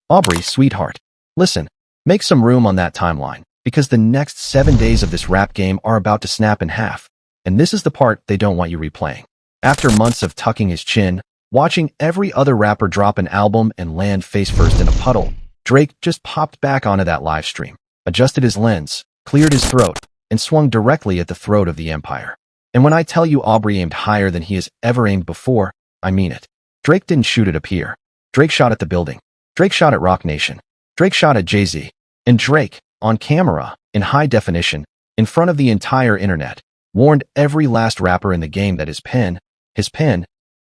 Aubrey, sweetheart. Listen, make some room on that timeline, because the next 7 days of this rap game are about to snap in half. And this is the part they don't want you replaying. After months of tucking his chin, watching every other rapper drop an album and land face first in a puddle, Drake just popped back onto that live stream, adjusted his lens, cleared his throat, and swung directly at the throat of the empire. And when I tell you Aubrey aimed higher than he has ever aimed before, I mean it. Drake didn't shoot it up here. Drake shot at the building. Drake shot at Roc Nation. Drake shot at Jay-Z. And Drake, on camera, in high definition, in front of the entire internet, warned every last rapper in the game that his pen,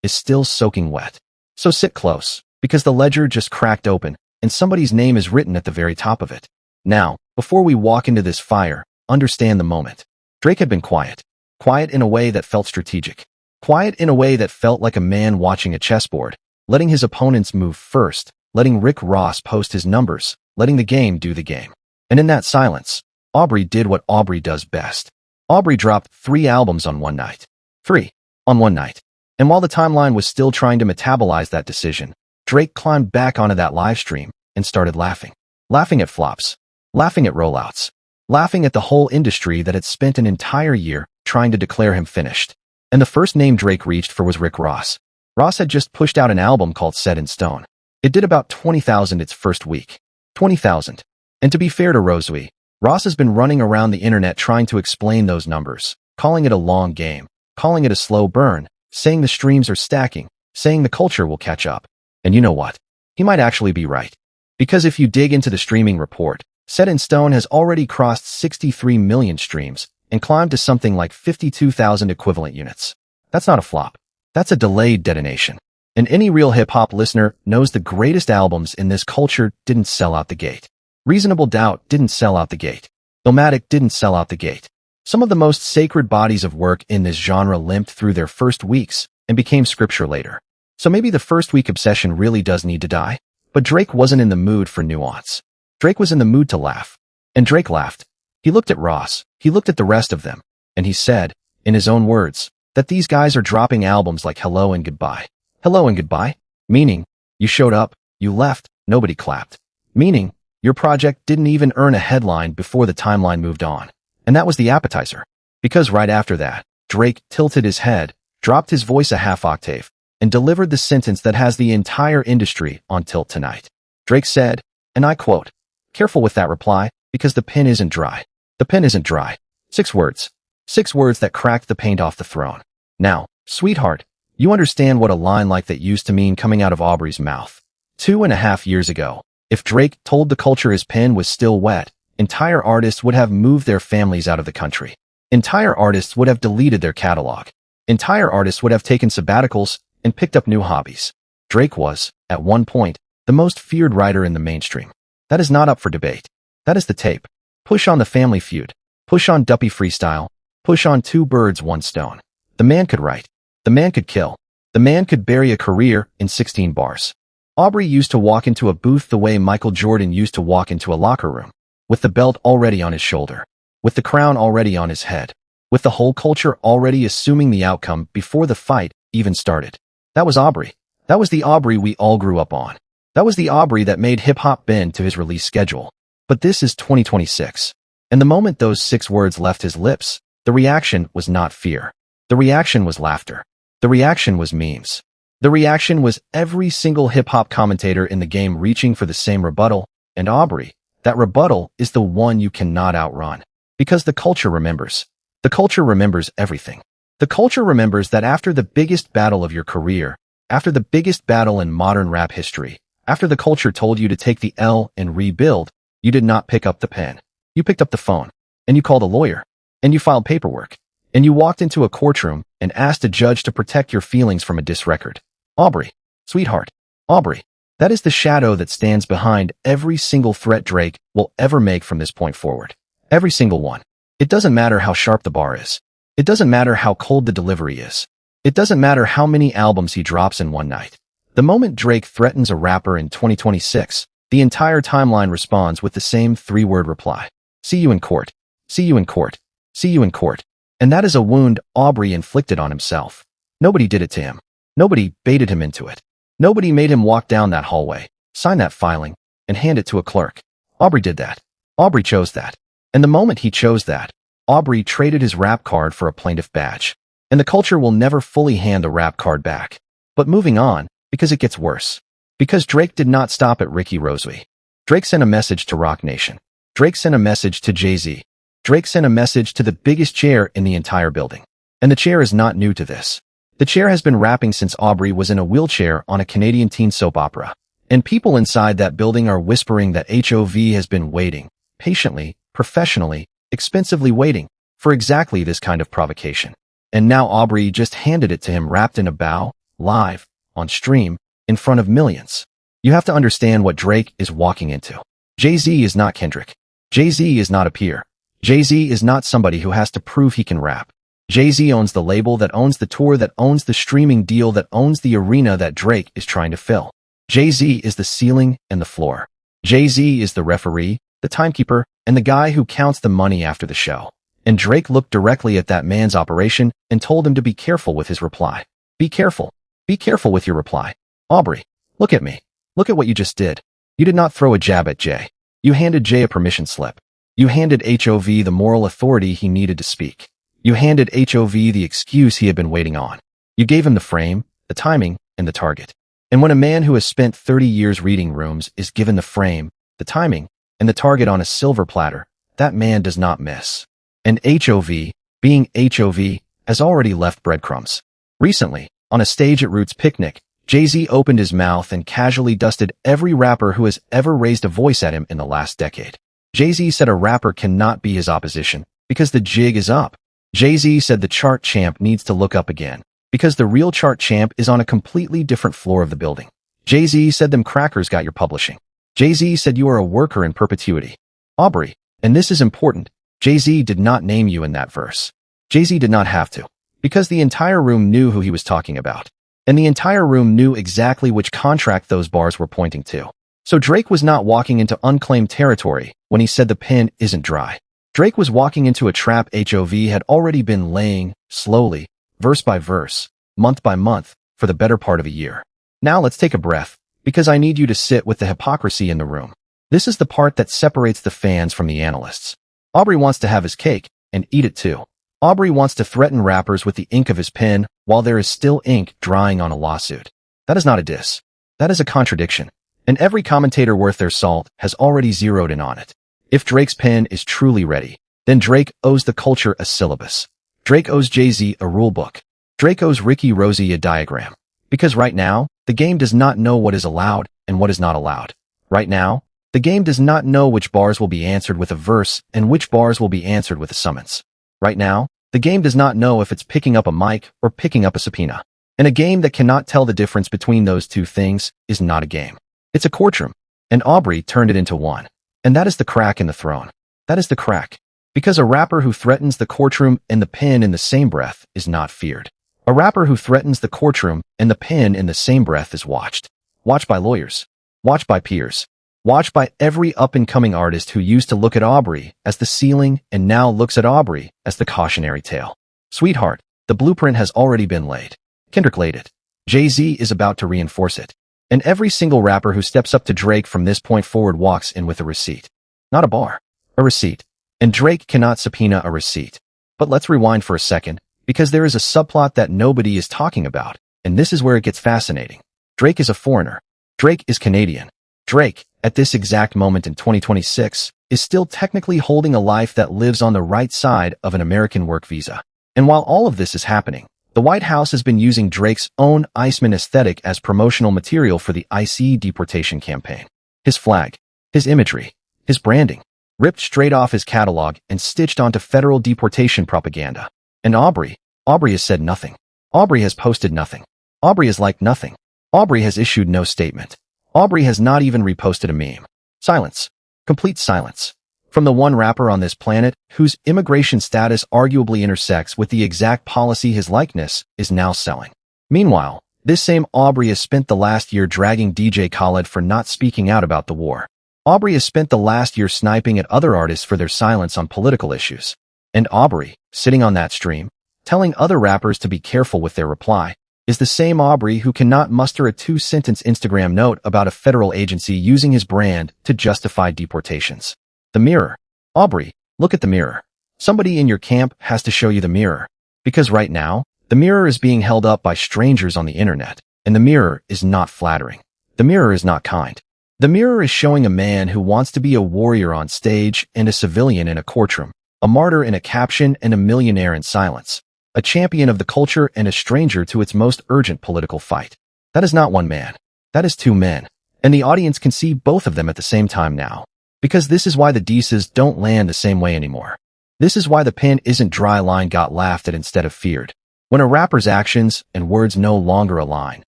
is still soaking wet. So sit close, because the ledger just cracked open, and somebody's name is written at the very top of it. Now, before we walk into this fire, understand the moment. Drake had been quiet. Quiet in a way that felt strategic. Quiet in a way that felt like a man watching a chessboard, letting his opponents move first, letting Rick Ross post his numbers, letting the game do the game. And in that silence, Aubrey did what Aubrey does best. Aubrey dropped 3 albums on one night. 3. On one night. And while the timeline was still trying to metabolize that decision, Drake climbed back onto that live stream and started laughing. Laughing at flops. Laughing at rollouts. Laughing at the whole industry that had spent an entire year trying to declare him finished. And the first name Drake reached for was Rick Ross. Ross had just pushed out an album called Set in Stone. It did about 20,000 its first week. 20,000. And to be fair to Roswy, Ross has been running around the internet trying to explain those numbers, calling it a long game, calling it a slow burn, saying the streams are stacking, saying the culture will catch up. And you know what? He might actually be right. Because if you dig into the streaming report, Set in Stone has already crossed 63 million streams and climbed to something like 52,000 equivalent units. That's not a flop. That's a delayed detonation. And any real hip-hop listener knows the greatest albums in this culture didn't sell out the gate. Reasonable Doubt didn't sell out the gate. Illmatic didn't sell out the gate. Some of the most sacred bodies of work in this genre limped through their first weeks and became scripture later. So maybe the first week obsession really does need to die. But Drake wasn't in the mood for nuance. Drake was in the mood to laugh. And Drake laughed. He looked at Ross. He looked at the rest of them. And he said, in his own words, that these guys are dropping albums like Hello and Goodbye. Hello and Goodbye? Meaning, you showed up, you left, nobody clapped. Meaning, your project didn't even earn a headline before the timeline moved on. And that was the appetizer. Because right after that, Drake tilted his head, dropped his voice a half octave, and delivered the sentence that has the entire industry on tilt tonight. Drake said, and I quote, "Careful with that reply, because the pen isn't dry. The pen isn't dry." 6 words. 6 words that cracked the paint off the throne. Now, sweetheart, you understand what a line like that used to mean coming out of Aubrey's mouth. 2.5 years ago, if Drake told the culture his pen was still wet, entire artists would have moved their families out of the country. Entire artists would have deleted their catalog. Entire artists would have taken sabbaticals and picked up new hobbies. Drake was, at one point, the most feared writer in the mainstream. That is not up for debate. That is the tape. Push on the Family Feud. Push on Duppy Freestyle. Push on 2 birds, 1 stone. The man could write. The man could kill. The man could bury a career in 16 bars. Aubrey used to walk into a booth the way Michael Jordan used to walk into a locker room, with the belt already on his shoulder, with the crown already on his head, with the whole culture already assuming the outcome before the fight even started. That was Aubrey. That was the Aubrey we all grew up on. That was the Aubrey that made hip-hop bend to his release schedule. But this is 2026. And the moment those 6 words left his lips, the reaction was not fear. The reaction was laughter. The reaction was memes. The reaction was every single hip-hop commentator in the game reaching for the same rebuttal, and Aubrey, that rebuttal is the one you cannot outrun. Because the culture remembers. The culture remembers everything. The culture remembers that after the biggest battle of your career, after the biggest battle in modern rap history, after the culture told you to take the L and rebuild, you did not pick up the pen. You picked up the phone, and you called a lawyer, and you filed paperwork, and you walked into a courtroom and asked a judge to protect your feelings from a diss record. Aubrey, sweetheart, Aubrey, that is the shadow that stands behind every single threat Drake will ever make from this point forward. Every single one. It doesn't matter how sharp the bar is. It doesn't matter how cold the delivery is. It doesn't matter how many albums he drops in one night. The moment Drake threatens a rapper in 2026, the entire timeline responds with the same 3-word reply. See you in court. See you in court. See you in court. And that is a wound Aubrey inflicted on himself. Nobody did it to him. Nobody baited him into it. Nobody made him walk down that hallway, sign that filing, and hand it to a clerk. Aubrey did that. Aubrey chose that. And the moment he chose that, Aubrey traded his rap card for a plaintiff badge. And the culture will never fully hand a rap card back. But moving on, because it gets worse. Because Drake did not stop at Ricky Rosby. Drake sent a message to Roc Nation. Drake sent a message to Jay-Z. Drake sent a message to the biggest chair in the entire building. And the chair is not new to this. The chair has been rapping since Aubrey was in a wheelchair on a Canadian teen soap opera. And people inside that building are whispering that HOV has been waiting, patiently, professionally, expensively waiting, for exactly this kind of provocation. And now Aubrey just handed it to him wrapped in a bow, live, on stream, in front of millions. You have to understand what Drake is walking into. Jay-Z is not Kendrick. Jay-Z is not a peer. Jay-Z is not somebody who has to prove he can rap. Jay-Z owns the label that owns the tour that owns the streaming deal that owns the arena that Drake is trying to fill. Jay-Z is the ceiling and the floor. Jay-Z is the referee, the timekeeper, and the guy who counts the money after the show. And Drake looked directly at that man's operation and told him to be careful with his reply. Be careful. Be careful with your reply. Aubrey, look at me. Look at what you just did. You did not throw a jab at Jay. You handed Jay a permission slip. You handed HOV the moral authority he needed to speak. You handed HOV the excuse he had been waiting on. You gave him the frame, the timing, and the target. And when a man who has spent 30 years reading rooms is given the frame, the timing, and the target on a silver platter, that man does not miss. And HOV, being HOV, has already left breadcrumbs. Recently, on a stage at Roots Picnic, Jay-Z opened his mouth and casually dusted every rapper who has ever raised a voice at him in the last decade. Jay-Z said a rapper cannot be his opposition because the jig is up. Jay-Z said the chart champ needs to look up again because the real chart champ is on a completely different floor of the building. Jay-Z said them crackers got your publishing. Jay-Z said you are a worker in perpetuity. Aubrey, and this is important, Jay-Z did not name you in that verse. Jay-Z did not have to, because the entire room knew who he was talking about. And the entire room knew exactly which contract those bars were pointing to. So Drake was not walking into unclaimed territory when he said the pen isn't dry. Drake was walking into a trap HOV had already been laying, slowly, verse by verse, month by month, for the better part of a year. Now let's take a breath, because I need you to sit with the hypocrisy in the room. This is the part that separates the fans from the analysts. Aubrey wants to have his cake, and eat it too. Aubrey wants to threaten rappers with the ink of his pen while there is still ink drying on a lawsuit. That is not a diss. That is a contradiction. And every commentator worth their salt has already zeroed in on it. If Drake's pen is truly ready, then Drake owes the culture a syllabus. Drake owes Jay-Z a rule book. Drake owes Ricky Rosby a diagram. Because right now, the game does not know what is allowed and what is not allowed. Right now, the game does not know which bars will be answered with a verse and which bars will be answered with a summons. Right now, the game does not know if it's picking up a mic or picking up a subpoena. And a game that cannot tell the difference between those two things is not a game. It's a courtroom. And Aubrey turned it into one. And that is the crack in the throne. That is the crack. Because a rapper who threatens the courtroom and the pen in the same breath is not feared. A rapper who threatens the courtroom and the pen in the same breath is watched. Watched by lawyers. Watched by peers. Watched by every up-and-coming artist who used to look at Aubrey as the ceiling and now looks at Aubrey as the cautionary tale. Sweetheart, the blueprint has already been laid. Kendrick laid it. Jay-Z is about to reinforce it. And every single rapper who steps up to Drake from this point forward walks in with a receipt. Not a bar. A receipt. And Drake cannot subpoena a receipt. But let's rewind for a second, because there is a subplot that nobody is talking about, and this is where it gets fascinating. Drake is a foreigner. Drake is Canadian. Drake, at this exact moment in 2026, is still technically holding a life that lives on the right side of an American work visa. And while all of this is happening, the White House has been using Drake's own Iceman aesthetic as promotional material for the ICE deportation campaign. His flag, his imagery, his branding, ripped straight off his catalog and stitched onto federal deportation propaganda. And Aubrey has said nothing. Aubrey has posted nothing. Aubrey has liked nothing. Aubrey has issued no statement. Aubrey has not even reposted a meme. Silence. Complete silence. From the one rapper on this planet whose immigration status arguably intersects with the exact policy his likeness is now selling. Meanwhile, this same Aubrey has spent the last year dragging DJ Khaled for not speaking out about the war. Aubrey has spent the last year sniping at other artists for their silence on political issues. And Aubrey, sitting on that stream, telling other rappers to be careful with their reply, is the same Aubrey who cannot muster a 2-sentence Instagram note about a federal agency using his brand to justify deportations. The mirror. Aubrey, look at the mirror. Somebody in your camp has to show you the mirror. Because right now, the mirror is being held up by strangers on the internet, and the mirror is not flattering. The mirror is not kind. The mirror is showing a man who wants to be a warrior on stage and a civilian in a courtroom, a martyr in a caption and a millionaire in silence, a champion of the culture and a stranger to its most urgent political fight. That is not one man. That is two men. And the audience can see both of them at the same time now. Because this is why the dices don't land the same way anymore. This is why the pin isn't dry line got laughed at instead of feared. When a rapper's actions and words no longer align,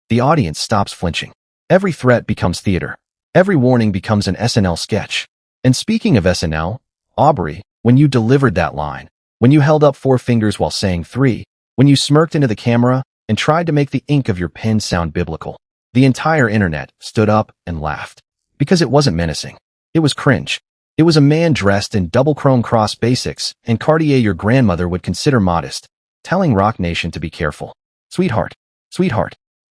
the audience stops flinching. Every threat becomes theater. Every warning becomes an SNL sketch. And speaking of SNL, Aubrey, when you delivered that line, when you held up 4 fingers while saying 3, when you smirked into the camera and tried to make the ink of your pen sound biblical, the entire internet stood up and laughed. Because it wasn't menacing. It was cringe. It was a man dressed in double chrome cross basics and Cartier your grandmother would consider modest, telling Roc Nation to be careful. Sweetheart,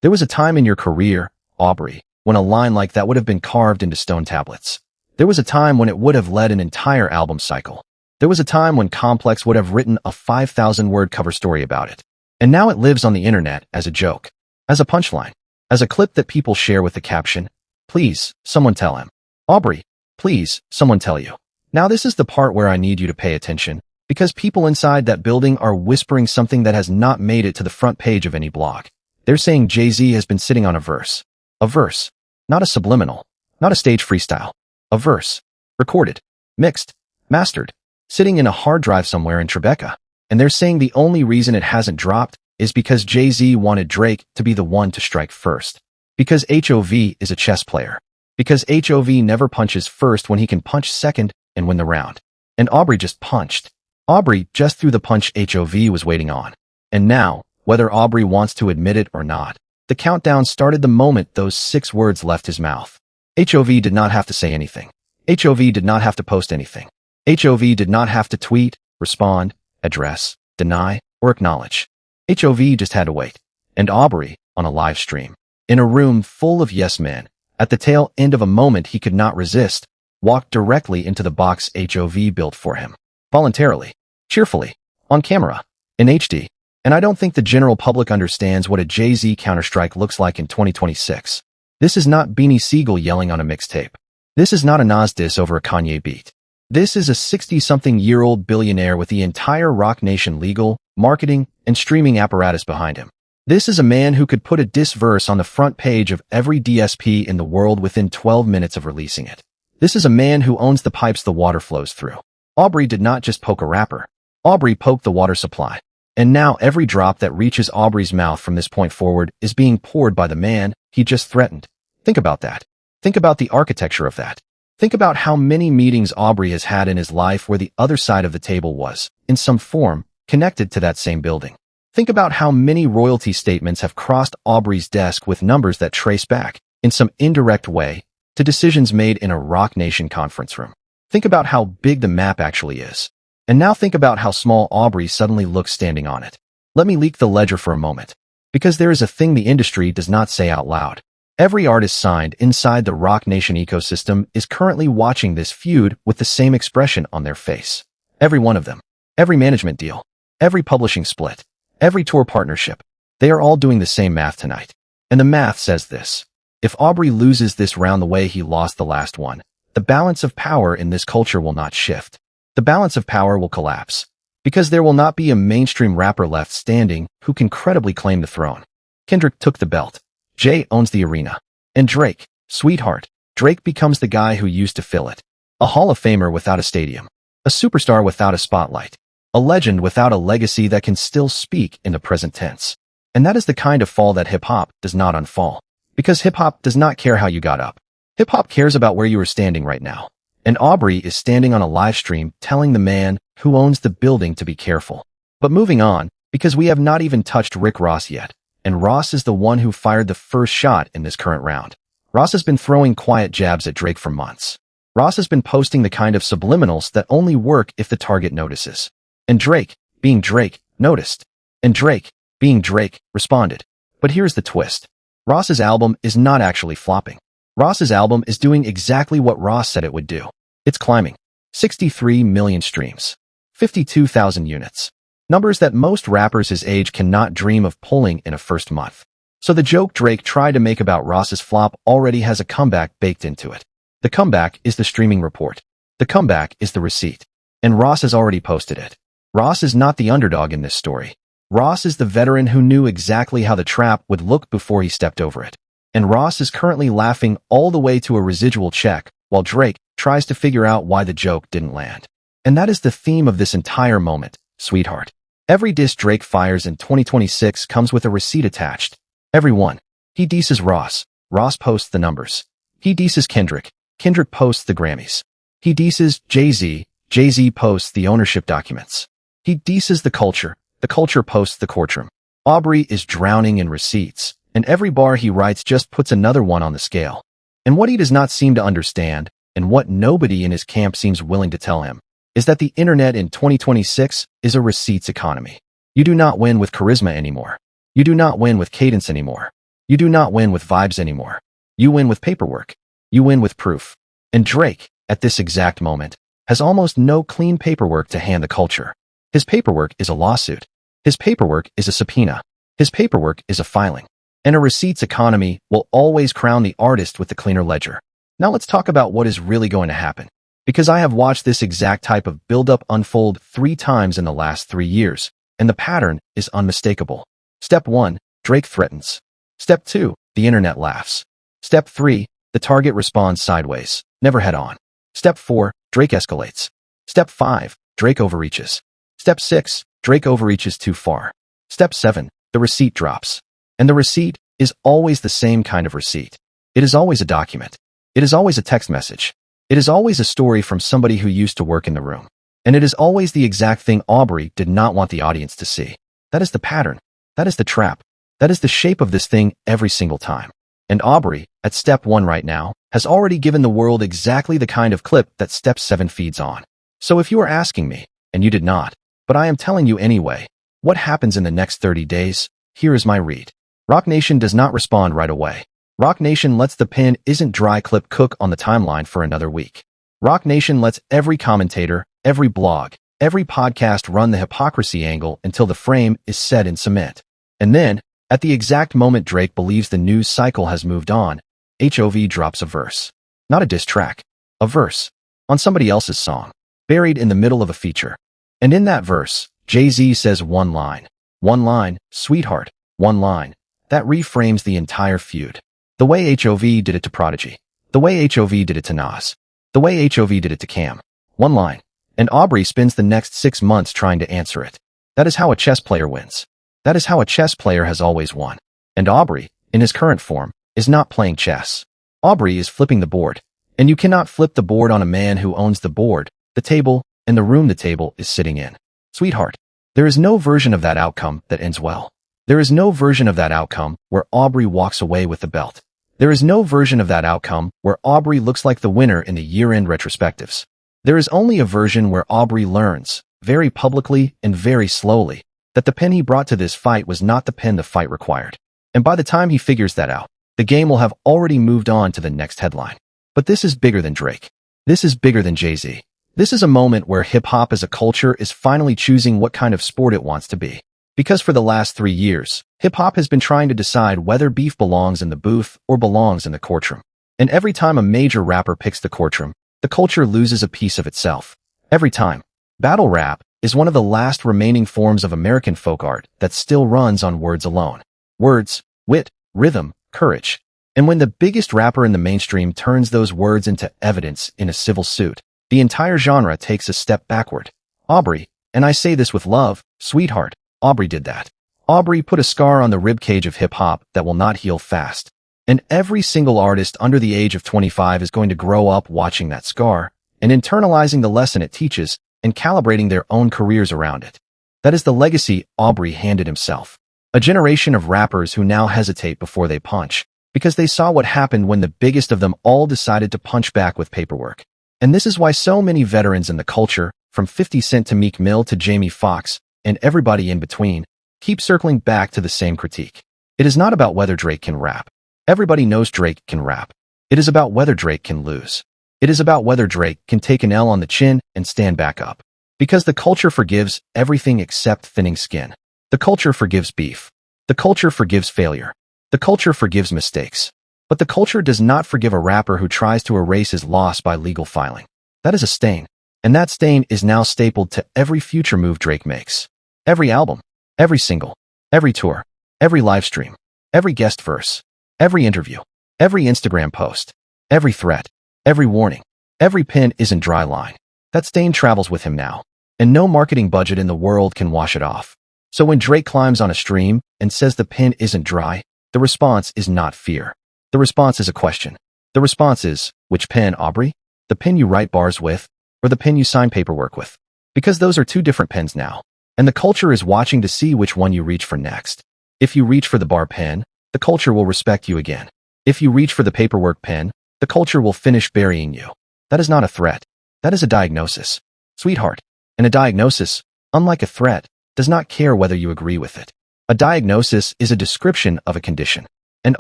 there was a time in your career, Aubrey, when a line like that would have been carved into stone tablets. There was a time when it would have led an entire album cycle. There was a time when Complex would have written a 5,000-word cover story about it. And now it lives on the internet as a joke, as a punchline, as a clip that people share with the caption, "Please, someone tell him." Aubrey, please, someone tell you. Now this is the part where I need you to pay attention, because people inside that building are whispering something that has not made it to the front page of any blog. They're saying Jay-Z has been sitting on a verse. A verse. Not a subliminal. Not a stage freestyle. A verse. Recorded. Mixed. Mastered. Sitting in a hard drive somewhere in Tribeca. And they're saying the only reason it hasn't dropped is because Jay-Z wanted Drake to be the one to strike first. Because HOV is a chess player. Because HOV never punches first when he can punch second and win the round. And Aubrey just punched. Aubrey just threw the punch HOV was waiting on. And now, whether Aubrey wants to admit it or not, the countdown started the moment those 6 words left his mouth. HOV did not have to say anything. HOV did not have to post anything. HOV did not have to tweet, respond, address, deny, or acknowledge. HOV just had to wait. And Aubrey, on a live stream, in a room full of yes men, at the tail end of a moment he could not resist, walked directly into the box HOV built for him. Voluntarily. Cheerfully. On camera. In HD. And I don't think the general public understands what a Jay-Z Counter-Strike looks like in 2026. This is not Beanie Siegel yelling on a mixtape. This is not a Nas diss over a Kanye beat. This is a 60-something-year-old billionaire with the entire Roc Nation legal, marketing, and streaming apparatus behind him. This is a man who could put a diss verse on the front page of every DSP in the world within 12 minutes of releasing it. This is a man who owns the pipes the water flows through. Aubrey did not just poke a rapper. Aubrey poked the water supply. And now every drop that reaches Aubrey's mouth from this point forward is being poured by the man he just threatened. Think about that. Think about the architecture of that. Think about how many meetings Aubrey has had in his life where the other side of the table was, in some form, connected to that same building. Think about how many royalty statements have crossed Aubrey's desk with numbers that trace back, in some indirect way, to decisions made in a Roc Nation conference room. Think about how big the map actually is. And now think about how small Aubrey suddenly looks standing on it. Let me leak the ledger for a moment. Because there is a thing the industry does not say out loud. Every artist signed inside the Roc Nation ecosystem is currently watching this feud with the same expression on their face. Every one of them. Every management deal. Every publishing split. Every tour partnership. They are all doing the same math tonight. And the math says this. If Aubrey loses this round the way he lost the last one, the balance of power in this culture will not shift. The balance of power will collapse, because there will not be a mainstream rapper left standing who can credibly claim the throne. Kendrick took the belt. Jay owns the arena. And Drake, sweetheart, Drake becomes the guy who used to fill it. A Hall of Famer without a stadium. A superstar without a spotlight. A legend without a legacy that can still speak in the present tense. And that is the kind of fall that hip-hop does not unfall. Because hip-hop does not care how you got up. Hip-hop cares about where you are standing right now. And Aubrey is standing on a live stream telling the man who owns the building to be careful. But moving on, because we have not even touched Rick Ross yet, and Ross is the one who fired the first shot in this current round. Ross has been throwing quiet jabs at Drake for months. Ross has been posting the kind of subliminals that only work if the target notices. And Drake, being Drake, noticed. And Drake, being Drake, responded. But here's the twist. Ross's album is not actually flopping. Ross's album is doing exactly what Ross said it would do. It's climbing. 63 million streams. 52,000 units. Numbers that most rappers his age cannot dream of pulling in a first month. So the joke Drake tried to make about Ross's flop already has a comeback baked into it. The comeback is the streaming report. The comeback is the receipt. And Ross has already posted it. Ross is not the underdog in this story. Ross is the veteran who knew exactly how the trap would look before he stepped over it. And Ross is currently laughing all the way to a residual check, while Drake tries to figure out why the joke didn't land. And that is the theme of this entire moment, sweetheart. Every diss Drake fires in 2026 comes with a receipt attached. Every one. He disses Ross. Ross posts the numbers. He disses Kendrick. Kendrick posts the Grammys. He disses Jay-Z. Jay-Z posts the ownership documents. He disses the culture. The culture posts the courtroom. Aubrey is drowning in receipts, and every bar he writes just puts another one on the scale. And what he does not seem to understand, and what nobody in his camp seems willing to tell him, is that the internet in 2026 is a receipts economy. You do not win with charisma anymore. You do not win with cadence anymore. You do not win with vibes anymore. You win with paperwork. You win with proof. And Drake, at this exact moment, has almost no clean paperwork to hand the culture. His paperwork is a lawsuit. His paperwork is a subpoena. His paperwork is a filing. And a receipts economy will always crown the artist with the cleaner ledger. Now let's talk about what is really going to happen. Because I have watched this exact type of build-up unfold 3 times in the last 3 years, and the pattern is unmistakable. Step 1, Drake threatens. Step 2, the internet laughs. Step 3, the target responds sideways, never head-on. Step 4, Drake escalates. Step 5, Drake overreaches. Step 6, Drake overreaches too far. Step 7, the receipt drops. And the receipt is always the same kind of receipt. It is always a document. It is always a text message. It is always a story from somebody who used to work in the room. And it is always the exact thing Aubrey did not want the audience to see. That is the pattern. That is the trap. That is the shape of this thing every single time. And Aubrey, at step 1 right now, has already given the world exactly the kind of clip that step 7 feeds on. So if you are asking me, and you did not, but I am telling you anyway, what happens in the next 30 days? Here is my read. Roc Nation does not respond right away. Roc Nation lets the pin isn't dry clip cook on the timeline for another week. Roc Nation lets every commentator, every blog, every podcast run the hypocrisy angle until the frame is set in cement. And then, at the exact moment Drake believes the news cycle has moved on, HOV drops a verse. Not a diss track. A verse. On somebody else's song. Buried in the middle of a feature. And in that verse, Jay-Z says one line. One line, sweetheart. One line. That reframes the entire feud. The way HOV did it to Prodigy. The way HOV did it to Nas. The way HOV did it to Cam. One line. And Aubrey spends the next 6 months trying to answer it. That is how a chess player wins. That is how a chess player has always won. And Aubrey, in his current form, is not playing chess. Aubrey is flipping the board. And you cannot flip the board on a man who owns the board, the table, and the room the table is sitting in. Sweetheart, there is no version of that outcome that ends well. There is no version of that outcome where Aubrey walks away with the belt. There is no version of that outcome where Aubrey looks like the winner in the year-end retrospectives. There is only a version where Aubrey learns, very publicly and very slowly, that the pen he brought to this fight was not the pen the fight required. And by the time he figures that out, the game will have already moved on to the next headline. But this is bigger than Drake. This is bigger than Jay-Z. This is a moment where hip-hop as a culture is finally choosing what kind of sport it wants to be. Because for the last 3 years, hip-hop has been trying to decide whether beef belongs in the booth or belongs in the courtroom. And every time a major rapper picks the courtroom, the culture loses a piece of itself. Every time. Battle rap is one of the last remaining forms of American folk art that still runs on words alone. Words, wit, rhythm, courage. And when the biggest rapper in the mainstream turns those words into evidence in a civil suit, the entire genre takes a step backward. Aubrey, and I say this with love, sweetheart, Aubrey did that. Aubrey put a scar on the ribcage of hip-hop that will not heal fast. And every single artist under the age of 25 is going to grow up watching that scar and internalizing the lesson it teaches and calibrating their own careers around it. That is the legacy Aubrey handed himself. A generation of rappers who now hesitate before they punch because they saw what happened when the biggest of them all decided to punch back with paperwork. And this is why so many veterans in the culture, from 50 Cent to Meek Mill to Jamie Foxx, and everybody in between, keep circling back to the same critique. It is not about whether Drake can rap. Everybody knows Drake can rap. It is about whether Drake can lose. It is about whether Drake can take an L on the chin and stand back up. Because the culture forgives everything except thinning skin. The culture forgives beef. The culture forgives failure. The culture forgives mistakes. But the culture does not forgive a rapper who tries to erase his loss by legal filing. That is a stain. And that stain is now stapled to every future move Drake makes. Every album, every single, every tour, every live stream, every guest verse, every interview, every Instagram post, every threat, every warning, every pin isn't dry line. That stain travels with him now. And no marketing budget in the world can wash it off. So when Drake climbs on a stream and says the pin isn't dry, the response is not fear. The response is a question. The response is, which pen, Aubrey? The pen you write bars with, or the pen you sign paperwork with? Because those are two different pens now. And the culture is watching to see which one you reach for next. If you reach for the bar pen, the culture will respect you again. If you reach for the paperwork pen, the culture will finish burying you. That is not a threat. That is a diagnosis. Sweetheart. And a diagnosis, unlike a threat, does not care whether you agree with it. A diagnosis is a description of a condition. And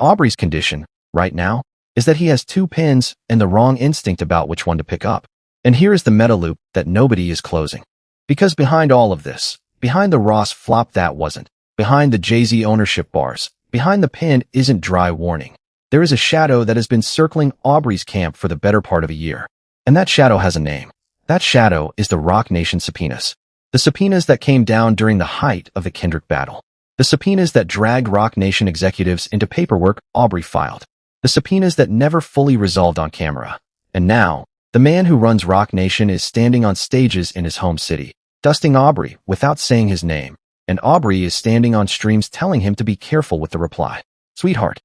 Aubrey's condition, right now, is that he has two pins and the wrong instinct about which one to pick up. And here is the meta loop that nobody is closing. Because behind all of this, behind the Ross flop that wasn't, behind the Jay-Z ownership bars, behind the pin isn't dry warning, there is a shadow that has been circling Aubrey's camp for the better part of a year. And that shadow has a name. That shadow is the Roc Nation subpoenas. The subpoenas that came down during the height of the Kendrick battle. The subpoenas that dragged Roc Nation executives into paperwork Aubrey filed. The subpoenas that never fully resolved on camera. And now, the man who runs Roc Nation is standing on stages in his home city, dusting Aubrey without saying his name. And Aubrey is standing on streams telling him to be careful with the reply. Sweetheart,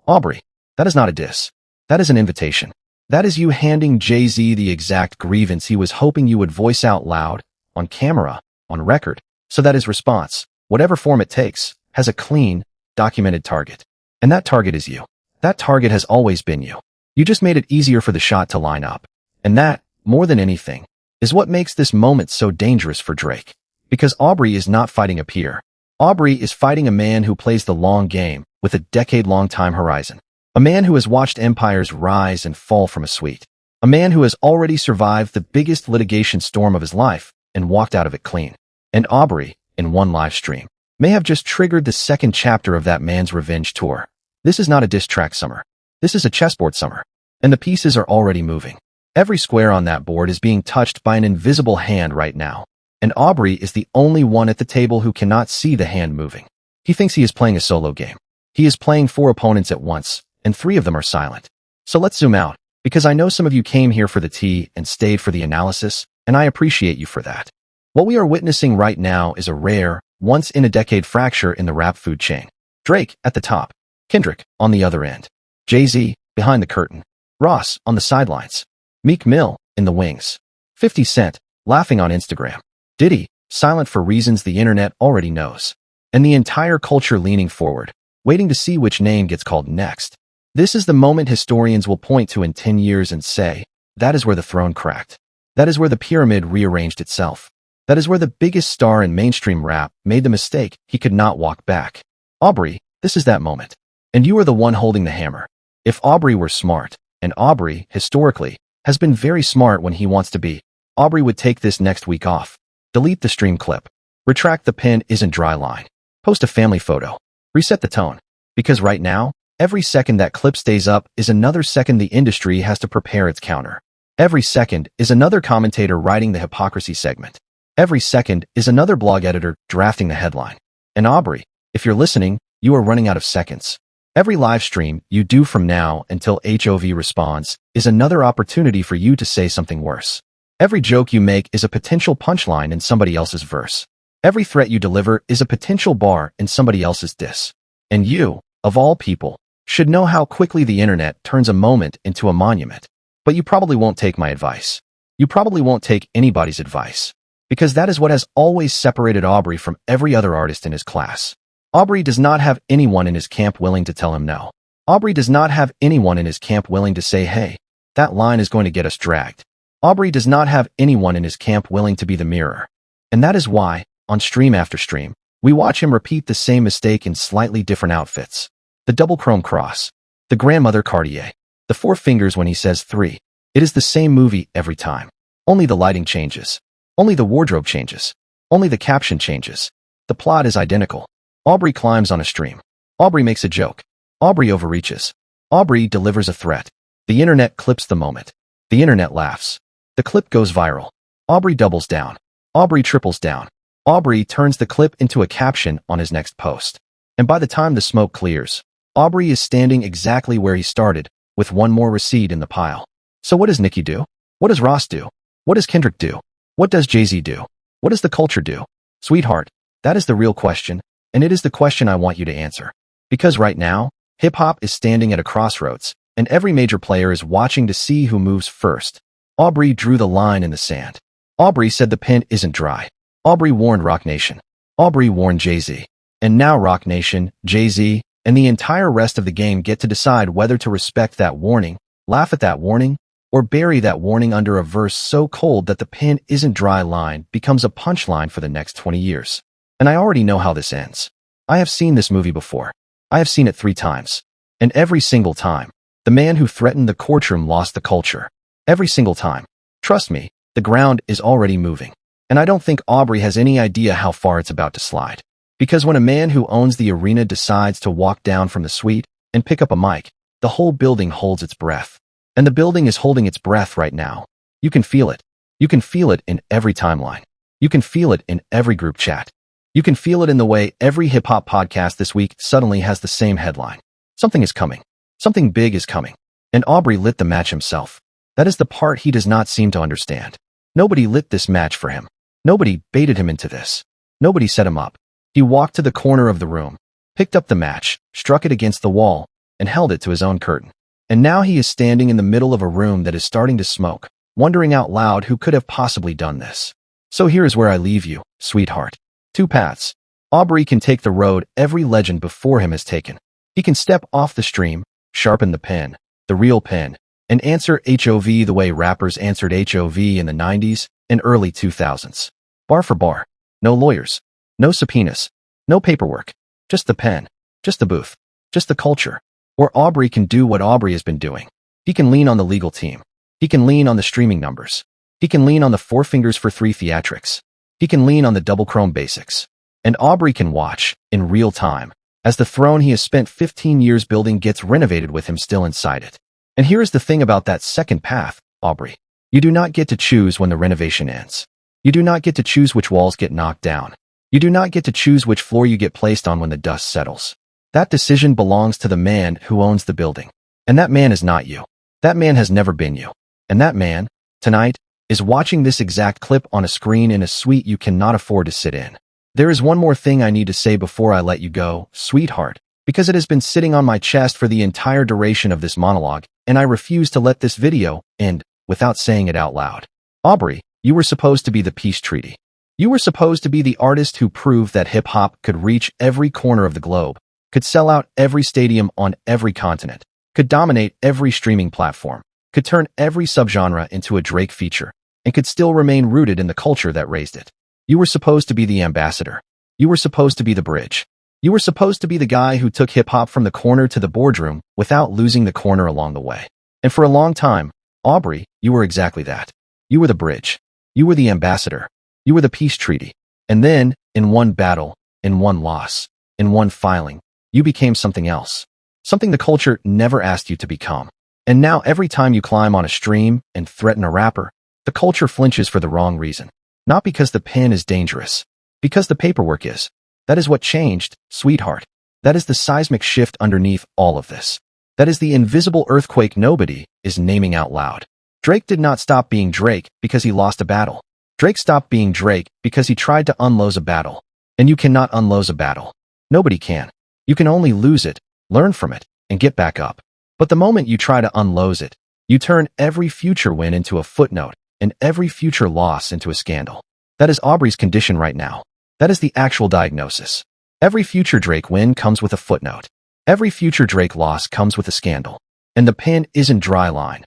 Aubrey, that is not a diss. That is an invitation. That is you handing Jay-Z the exact grievance he was hoping you would voice out loud, on camera, on record, so that his response, whatever form it takes, has a clean, documented target. And that target is you. That target has always been you. You just made it easier for the shot to line up. And that, more than anything, is what makes this moment so dangerous for Drake. Because Aubrey is not fighting a peer. Aubrey is fighting a man who plays the long game with a decade-long time horizon. A man who has watched empires rise and fall from a suite. A man who has already survived the biggest litigation storm of his life and walked out of it clean. And Aubrey, in one live stream, may have just triggered the second chapter of that man's revenge tour. This is not a diss track summer. This is a chessboard summer. And the pieces are already moving. Every square on that board is being touched by an invisible hand right now. And Aubrey is the only one at the table who cannot see the hand moving. He thinks he is playing a solo game. He is playing 4 opponents at once, and 3 of them are silent. So let's zoom out, because I know some of you came here for the tea and stayed for the analysis, and I appreciate you for that. What we are witnessing right now is a rare, once-in-a-decade fracture in the rap food chain. Drake at the top, Kendrick on the other end, Jay-Z behind the curtain, Ross on the sidelines, Meek Mill in the wings, 50 Cent laughing on Instagram, Diddy silent for reasons the internet already knows, and the entire culture leaning forward, waiting to see which name gets called next. This is the moment historians will point to in 10 years and say, that is where the throne cracked. That is where the pyramid rearranged itself. That is where the biggest star in mainstream rap made the mistake he could not walk back. Aubrey, this is that moment. And you are the one holding the hammer. If Aubrey were smart, and Aubrey, historically, has been very smart when he wants to be, Aubrey would take this next week off. Delete the stream clip. Retract the pin isn't dry line. Post a family photo. Reset the tone. Because right now, every second that clip stays up is another second the industry has to prepare its counter. Every second is another commentator writing the hypocrisy segment. Every second is another blog editor drafting the headline. And Aubrey, if you're listening, you are running out of seconds. Every live stream you do from now until HOV responds is another opportunity for you to say something worse. Every joke you make is a potential punchline in somebody else's verse. Every threat you deliver is a potential bar in somebody else's diss. And you, of all people, should know how quickly the internet turns a moment into a monument. But you probably won't take my advice. You probably won't take anybody's advice. Because that is what has always separated Aubrey from every other artist in his class. Aubrey does not have anyone in his camp willing to tell him no. Aubrey does not have anyone in his camp willing to say, hey, that line is going to get us dragged. Aubrey does not have anyone in his camp willing to be the mirror. And that is why, on stream after stream, We watch him repeat the same mistake in slightly different outfits. The double chrome cross. The grandmother Cartier. The 4 fingers when he says 3. It is the same movie every time. Only the lighting changes. Only the wardrobe changes. Only the caption changes. The plot is identical. Aubrey climbs on a stream. Aubrey makes a joke. Aubrey overreaches. Aubrey delivers a threat. The internet clips the moment. The internet laughs. The clip goes viral. Aubrey doubles down. Aubrey triples down. Aubrey turns the clip into a caption on his next post. And by the time the smoke clears, Aubrey is standing exactly where he started, with one more receipt in the pile. So what does Nicki do? What does Ross do? What does Kendrick do? What does Jay-Z do? What does the culture do? Sweetheart, that is the real question, and it is the question I want you to answer. Because right now, hip-hop is standing at a crossroads, and every major player is watching to see who moves first. Aubrey drew the line in the sand. Aubrey said the pen isn't dry. Aubrey warned Roc Nation. Aubrey warned Jay-Z. And now Roc Nation, Jay-Z, and the entire rest of the game get to decide whether to respect that warning, laugh at that warning, or bury that warning under a verse so cold that the pen isn't dry line becomes a punchline for the next 20 years. And I already know how this ends. I have seen this movie before. I have seen it 3 times. And every single time, the man who threatened the courtroom lost the culture. Every single time. Trust me, the ground is already moving. And I don't think Aubrey has any idea how far it's about to slide. Because when a man who owns the arena decides to walk down from the suite and pick up a mic, the whole building holds its breath. And the building is holding its breath right now. You can feel it. You can feel it in every timeline. You can feel it in every group chat. You can feel it in the way every hip-hop podcast this week suddenly has the same headline. Something is coming. Something big is coming. And Aubrey lit the match himself. That is the part he does not seem to understand. Nobody lit this match for him. Nobody baited him into this. Nobody set him up. He walked to the corner of the room, picked up the match, struck it against the wall, and held it to his own curtain. And now he is standing in the middle of a room that is starting to smoke, wondering out loud who could have possibly done this. So here is where I leave you, sweetheart. 2 paths. Aubrey can take the road every legend before him has taken. He can step off the stream, sharpen the pen, the real pen, and answer HOV the way rappers answered HOV in the 90s and early 2000s. Bar for bar. No lawyers. No subpoenas. No paperwork. Just the pen. Just the booth. Just the culture. Or Aubrey can do what Aubrey has been doing. He can lean on the legal team. He can lean on the streaming numbers. He can lean on the 4 fingers for 3 theatrics. He can lean on the double chrome basics. And Aubrey can watch, in real time, as the throne he has spent 15 years building gets renovated with him still inside it. And here is the thing about that second path, Aubrey. You do not get to choose when the renovation ends. You do not get to choose which walls get knocked down. You do not get to choose which floor you get placed on when the dust settles. That decision belongs to the man who owns the building. And that man is not you. That man has never been you. And that man, tonight, is watching this exact clip on a screen in a suite you cannot afford to sit in. There is one more thing I need to say before I let you go, sweetheart, because it has been sitting on my chest for the entire duration of this monologue, and I refuse to let this video end without saying it out loud. Aubrey, you were supposed to be the peace treaty. You were supposed to be the artist who proved that hip-hop could reach every corner of the globe, could sell out every stadium on every continent, could dominate every streaming platform, could turn every subgenre into a Drake feature, and could still remain rooted in the culture that raised it. You were supposed to be the ambassador. You were supposed to be the bridge. You were supposed to be the guy who took hip-hop from the corner to the boardroom without losing the corner along the way. And for a long time, Aubrey, you were exactly that. You were the bridge. You were the ambassador. You were the peace treaty. And then, in one battle, in one loss, in one filing, you became something else. Something the culture never asked you to become. And now every time you climb on a stream and threaten a rapper, the culture flinches for the wrong reason. Not because the pen is dangerous. Because the paperwork is. That is what changed, sweetheart. That is the seismic shift underneath all of this. That is the invisible earthquake nobody is naming out loud. Drake did not stop being Drake because he lost a battle. Drake stopped being Drake because he tried to unlose a battle. And you cannot unlose a battle. Nobody can. You can only lose it, learn from it, and get back up. But the moment you try to unlose it, you turn every future win into a footnote and every future loss into a scandal. That is Aubrey's condition right now. That is the actual diagnosis. Every future Drake win comes with a footnote. Every future Drake loss comes with a scandal. And the pen isn't dry line.